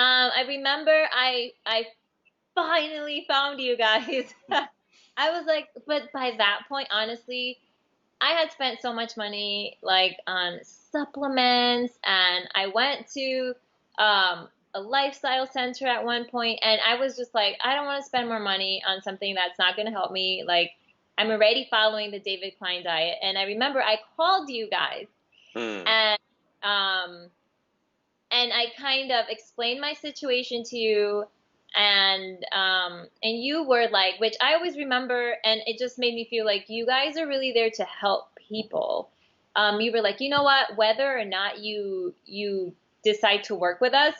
I remember I finally found you guys. I was like, but by that point, honestly, I had spent so much money like on supplements, and I went to a lifestyle center at one point, and I was just like, I don't want to spend more money on something that's not going to help me. Like, I'm already following the David Klein diet, and I remember I called you guys, Mm, and um, and I kind of explained my situation to you, and you were like, which I always remember, and it just made me feel like you guys are really there to help people. You were like, you know what, whether or not you decide to work with us,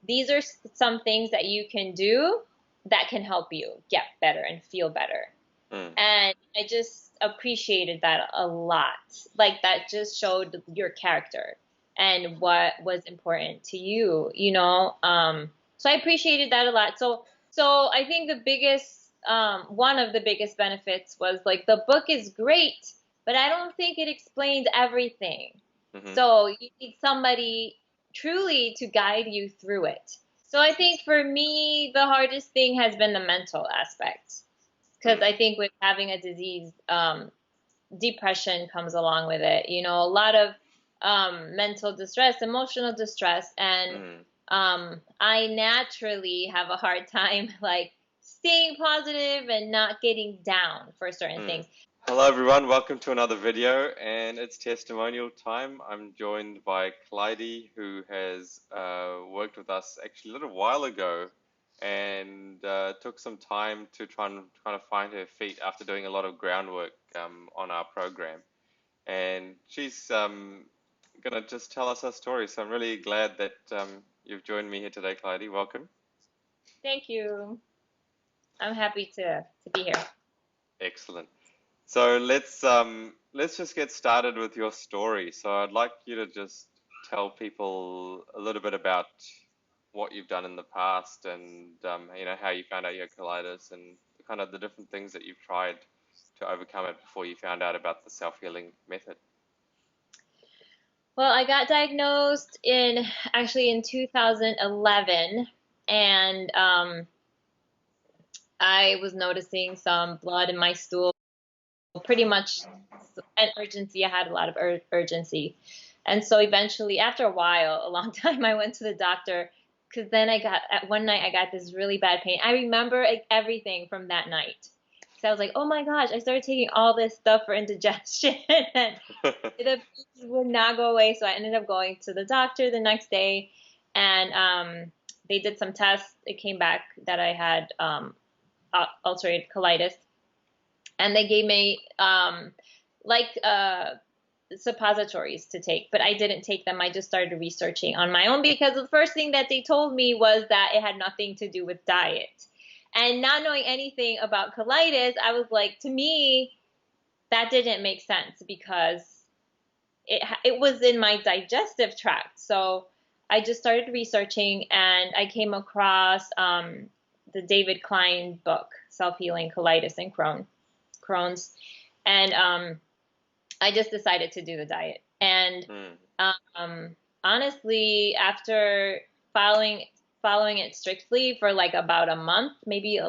these are some things that you can do that can help you get better and feel better. mm, And I just appreciated that a lot. Like that just showed your character and what was important to you, you know? So I appreciated that a lot. So I think the biggest, one of the biggest benefits was like the book is great, but I don't think it explains everything. mm-hmm. So you need somebody truly to guide you through it. So I think for me, the hardest thing has been the mental aspect because Mm, I think with having a disease, depression comes along with it. You know, a lot of mental distress, emotional distress, and mm. I naturally have a hard time like staying positive and not getting down for certain Mm. things. Hello everyone, welcome to another video, and it's testimonial time. I'm joined by Cleidy, who has worked with us actually a little while ago, and took some time to trying to find her feet after doing a lot of groundwork on our program. And she's gonna just tell us her story. So I'm really glad that you've joined me here today, Cleidy. Welcome. Thank you. I'm happy to be here. Excellent. So let's just get started with your story. So I'd like you to just tell people a little bit about what you've done in the past, and you know, how you found out you had colitis, and kind of the different things that you've tried to overcome it before you found out about the self-healing method. Well, I got diagnosed in actually in 2011, and I was noticing some blood in my stool, pretty much an urgency. I had a lot of urgency. And so eventually, after a while, a long time, I went to the doctor because then at one night, I got this really bad pain. I remember everything from that night. So I was like, oh my gosh, I started taking all this stuff for indigestion and the pain would not go away. So I ended up going to the doctor the next day and they did some tests. It came back that I had ulcerative colitis and they gave me like suppositories to take, but I didn't take them. I just started researching on my own because the first thing that they told me was that it had nothing to do with diet. And not knowing anything about colitis, I was like, to me, that didn't make sense because it was in my digestive tract. So I just started researching and I came across the David Klein book, Self Healing Colitis and Crohn's. And I just decided to do the diet. And Mm, honestly, after following following it strictly for like about a month, maybe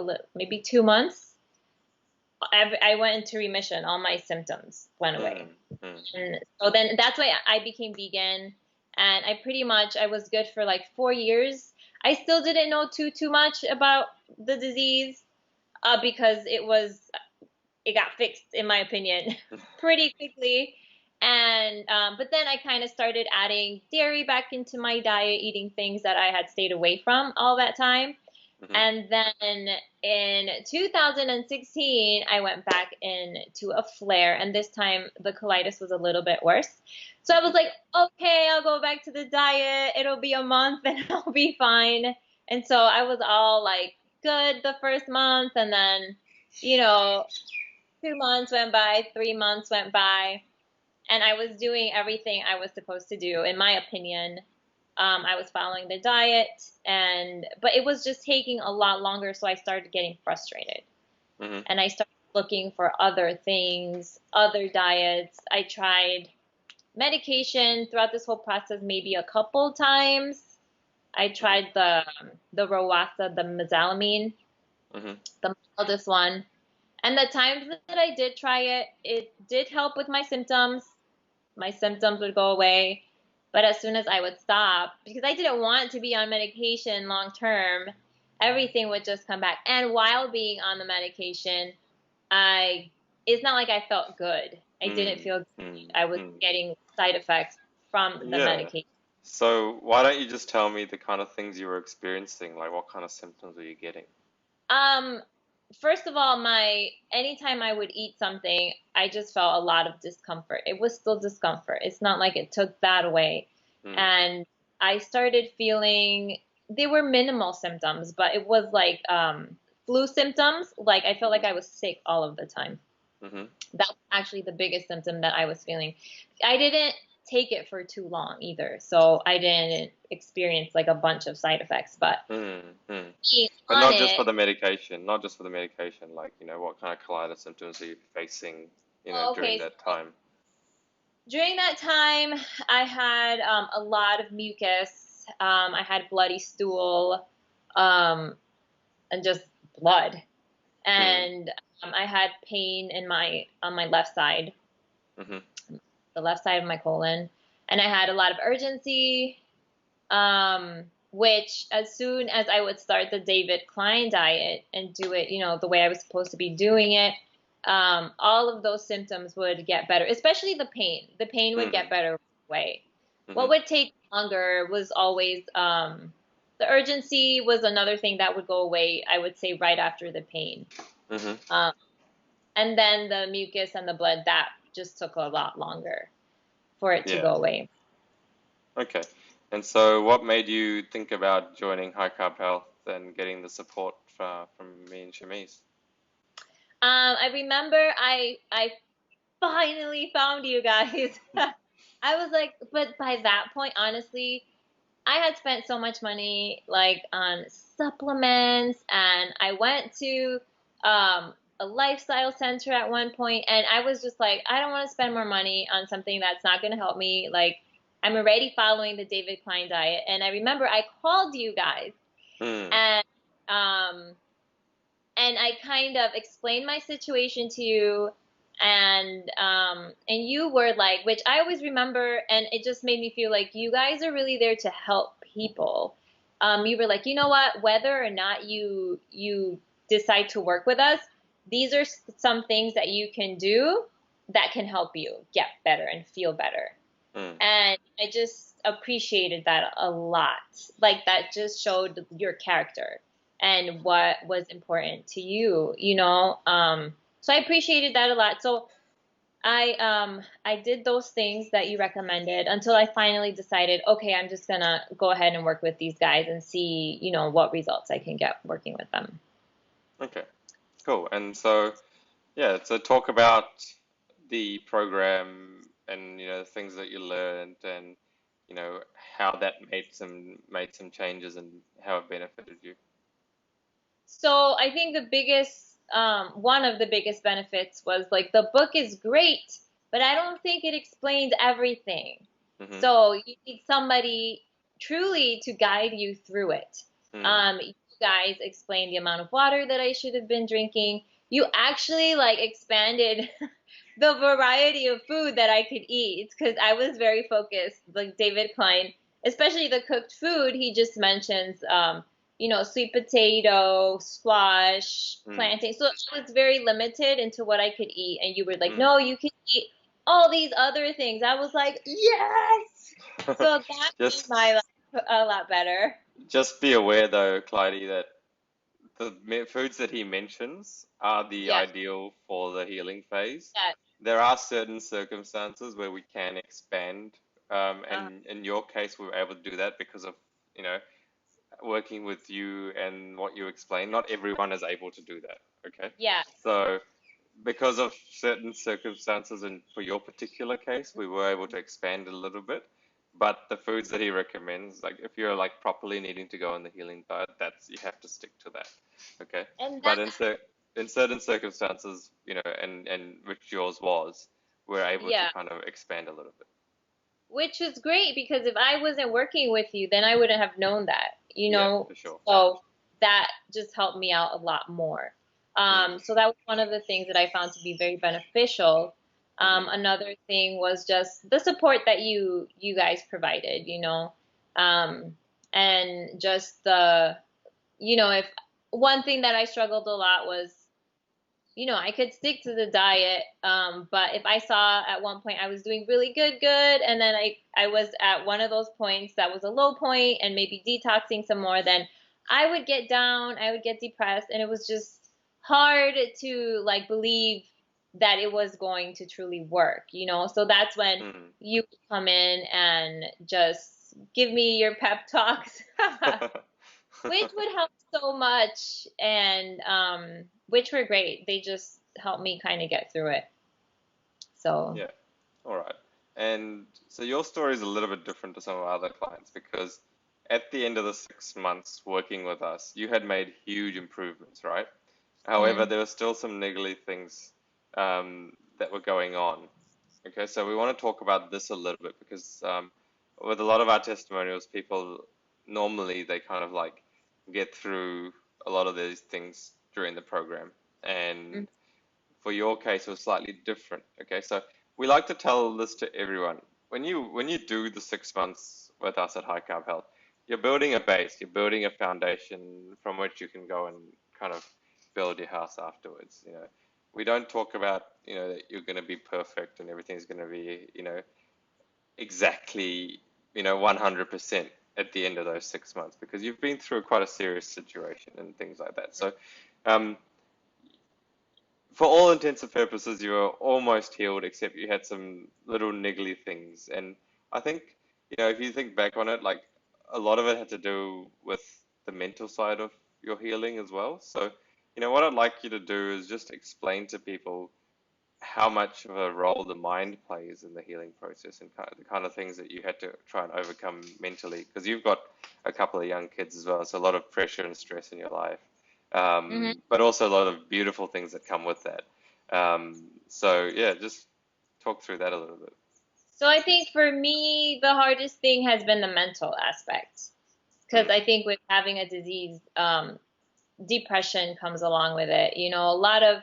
2 months, I went into remission. All my symptoms went away. mm, mm, And so then that's why I became vegan. And I was good for like 4 years. I still didn't know too much about the disease because it got fixed, in my opinion, pretty quickly. And but then I kind of started adding dairy back into my diet, eating things that I had stayed away from all that time. mhm, And then in 2016, I went back into a flare, and this time the colitis was a little bit worse. So I was mhm, like, okay, I'll go back to the diet. It'll be a month and I'll be fine. And so I was all like good the first month, and then, you know, 2 months went by, 3 months went by, and I was doing everything I was supposed to do, in my opinion. I was following the diet, but it was just taking a lot longer, so I started getting frustrated, mhm, and I started looking for other things, other diets. I tried medication throughout this whole process maybe a couple times, I tried the Rowaza, the mesalamine, Mm-hmm. the mildest one. And the times that I did try it, it did help with my symptoms. My symptoms would go away. But as soon as I would stop, because I didn't want to be on medication long term, everything would just come back. And while being on the medication, I it's not like I felt good. I didn't Mm, feel good. mm, I was mm. getting side effects from the Yeah. medication. So why don't you just tell me the kind of things you were experiencing? Like what kind of symptoms were you getting? Um, First of all, my anytime I would eat something, I just felt a lot of discomfort. It was still discomfort. It's not like it took that away. Mm, And I started feeling they were minimal symptoms, but it was like flu symptoms. Like I felt mm-hmm, like I was sick all of the time. mm-hmm. That was actually the biggest symptom that I was feeling. I didn't take it for too long either, so I didn't experience like a bunch of side effects. But Mm, mm. being But on not just for it, the medication, not just for the medication, like, what kind of colitis symptoms are you facing, during okay, that so time? during that time, I had a lot of mucus. I had bloody stool, um, and just blood, Mm, and I had pain in my on my left side, mm-hmm, the left side of my colon, and I had a lot of urgency. Which as soon as I would start the David Klein diet and do it, the way I was supposed to be doing it, all of those symptoms would get better, especially the pain. The pain would mm, get better right away. mm-hmm, What would take longer was always the urgency was another thing that would go away, I would say, right after the pain. mm-hmm. Um, and then the mucus and the blood, that just took a lot longer for it to Yeah. go away. Okay. And so what made you think about joining High Carb Health and getting the support from me and Shamiz? I remember I finally found you guys. I was like, but by that point, honestly, I had spent so much money like on supplements, and I went to a lifestyle center at one point, and I was just like, I don't want to spend more money on something that's not going to help me. Like, I'm already following the David Klein diet, and I remember I called you guys, Mm, and um, and I kind of explained my situation to you, and you were like, which I always remember, and it just made me feel like you guys are really there to help people. You were like, you know what, whether or not you decide to work with us, these are some things that you can do that can help you get better and feel better. mm, And I just appreciated that a lot. Like that just showed your character and what was important to you, you know? So I appreciated that a lot. So I did those things that you recommended until I finally decided, okay, I'm just gonna go ahead and work with these guys and see, what results I can get working with them. okay. Cool. And so, yeah, so talk about the program and, the things that you learned and, you know, how that made some changes and how it benefited you. So I think one of the biggest benefits was like the book is great, but I don't think it explains everything. Mm-hmm. So you need somebody truly to guide you through it. Mm, You guys explained the amount of water that I should have been drinking. You actually like expanded the variety of food that I could eat because I was very focused. Like David Klein, especially the cooked food, he just mentions, sweet potato, squash, mm, plantain. So I was very limited into what I could eat. And you were like, mm. no, you can eat all these other things. I was like, yes. So that made Just my life a lot better. just be aware though, Clyde, that the foods that he mentions are the Yeah, ideal for the healing phase. yeah, There are certain circumstances where we can expand, uh, and in your case, we were able to do that because of, you know, working with you and what you explained. Not everyone is able to do that, okay? yeah. So, because of certain circumstances and for your particular case, we were able to expand a little bit. But the foods that he recommends, like if you're like properly needing to go on the healing diet, that's you have to stick to that, okay? And But that, in certain circumstances, and which yours was, we're able to yeah. kind of expand a little bit. which is great because if I wasn't working with you, then I wouldn't have known that, you Yeah, know? for sure. So that just helped me out a lot more. Mm. So that was one of the things that I found to be very beneficial. Mm. Another thing was just the support that you guys provided, and just if one thing that I struggled a lot was, I could stick to the diet, but if I saw at one point I was doing really good, and then I was at one of those points that was a low point and maybe detoxing some more, then I would get down, I would get depressed, and it was just hard to like believe that it was going to truly work, So that's when Mm. you would come in and just give me your pep talks. Which would help so much, and which were great. They just helped me kind of get through it. So, Yeah. All right. And so your story is a little bit different to some of our other clients because at the end of the 6 months working with us, you had made huge improvements, right? However, mm, there were still some niggly things that were going on. Okay, so we want to talk about this a little bit because with a lot of our testimonials, people normally they kind of like get through a lot of these things during the program. mm, And for your case, it was slightly different. Okay, so we like to tell this to everyone. When you do the 6 months with us at High Carb Health, you're building a base, you're building a foundation from which you can go and kind of build your house afterwards. We don't talk about, that you're going to be perfect and everything's going to be, exactly, 100% at the end of those 6 months because you've been through quite a serious situation and things like that. So, um, for all intents and purposes, you were almost healed, except you had some little niggly things. And I think, if you think back on it, like a lot of it had to do with the mental side of your healing as well. So, what I'd like you to do is just explain to people how much of a role the mind plays in the healing process and the kind of things that you had to try and overcome mentally. Because you've got a couple of young kids as well, so a lot of pressure and stress in your life, mhm. but also a lot of beautiful things that come with that. So yeah, just talk through that a little bit. So I think for me, the hardest thing has been the mental aspect because Mm. I think with having a disease, depression comes along with it. A lot of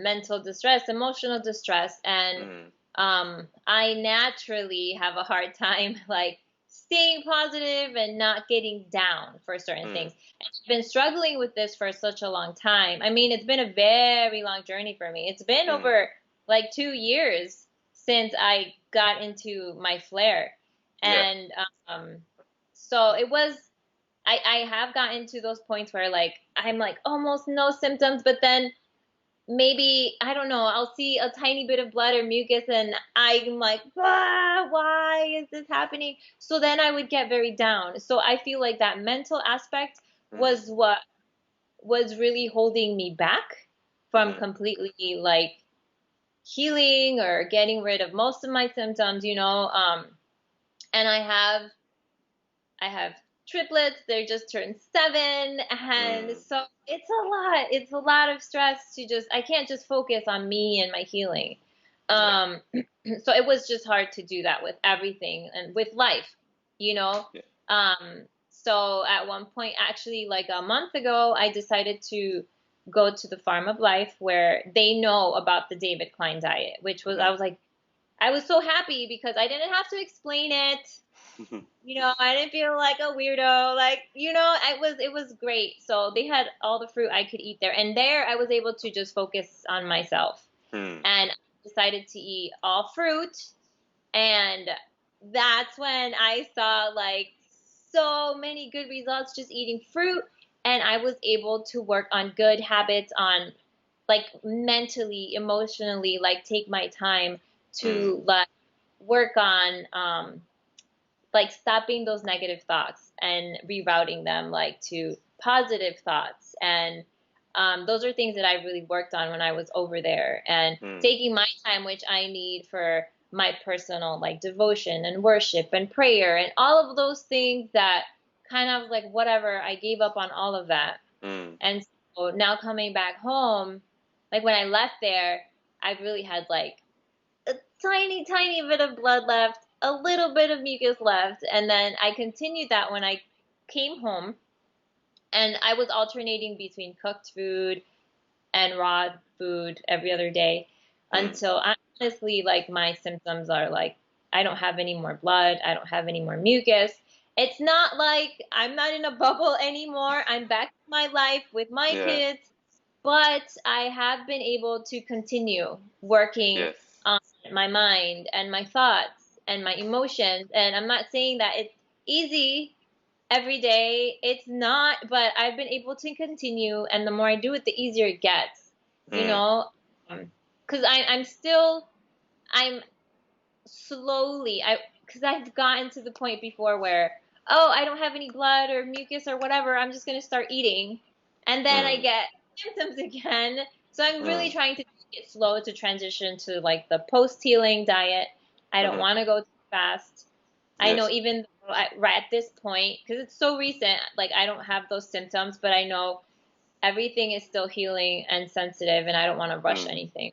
mental distress, emotional distress, and Mm. I naturally have a hard time like staying positive and not getting down for certain Mm. things. And I've been struggling with this for such a long time. I mean, it's been a very long journey for me. It's been Mm. over like 2 years since I got into my flare. Yeah. And so it was I have gotten to those points where like I'm like almost no symptoms, but then maybe I don't know, I'll see a tiny bit of blood or mucus and I'm like, why is this happening? So then I would get very down. So I feel like that mental aspect Mm. was what was really holding me back from Mm-hmm. completely like healing or getting rid of most of my symptoms, and I have triplets. They just turned 7. And Mm. so it's a lot. It's a lot of stress to I can't just focus on me and my healing. Yeah. Um, so it was just hard to do that with everything and with life, you know? Yeah. So at one point, actually, like a month ago, I decided to go to the Farm of Life where they know about the David Klein diet, which was, Mm-hmm. I was like, I was so happy because I didn't have to explain it. I didn't feel like a weirdo. Like, it was great. So they had all the fruit I could eat there. And there I was able to just focus on myself. Mm. And I decided to eat all fruit. And that's when I saw like so many good results just eating fruit. And I was able to work on good habits on like mentally, emotionally, like take my time Mm. to like work on like stopping those negative thoughts and rerouting them like to positive thoughts. And those are things that I really worked on when I was over there, and Mm. taking my time, which I need for my personal like devotion and worship and prayer and all of those things that kind of like whatever, I gave up on all of that. Mm. And so now coming back home, like when I left there, I really had like a tiny, tiny bit of blood left. a little bit of mucus left. And then I continued that when I came home, and I was alternating between cooked food and raw food every other day Mm. until honestly, like, my symptoms are like, I don't have any more blood. I don't have any more mucus. It's not like I'm not in a bubble anymore. I'm back to my life with my Yeah. kids, but I have been able to continue working Yes. on my mind and my thoughts and my emotions. And I'm not saying that it's easy every day. It's not, but I've been able to continue. And the more I do it, the easier it gets, you Mm. know? Because I'm still, I'm slowly, because I've gotten to the point before where, oh, I don't have any blood or mucus or whatever. I'm just going to start eating. And then I Mm. get symptoms again. So I'm really Mm. trying to take it slow to transition to like the post healing diet. I don't Mm-hmm. want to go too fast. I know Yes. even though right at this point, because it's so recent, like I don't have those symptoms, but I know everything is still healing and sensitive, and I don't want to rush Mm. anything.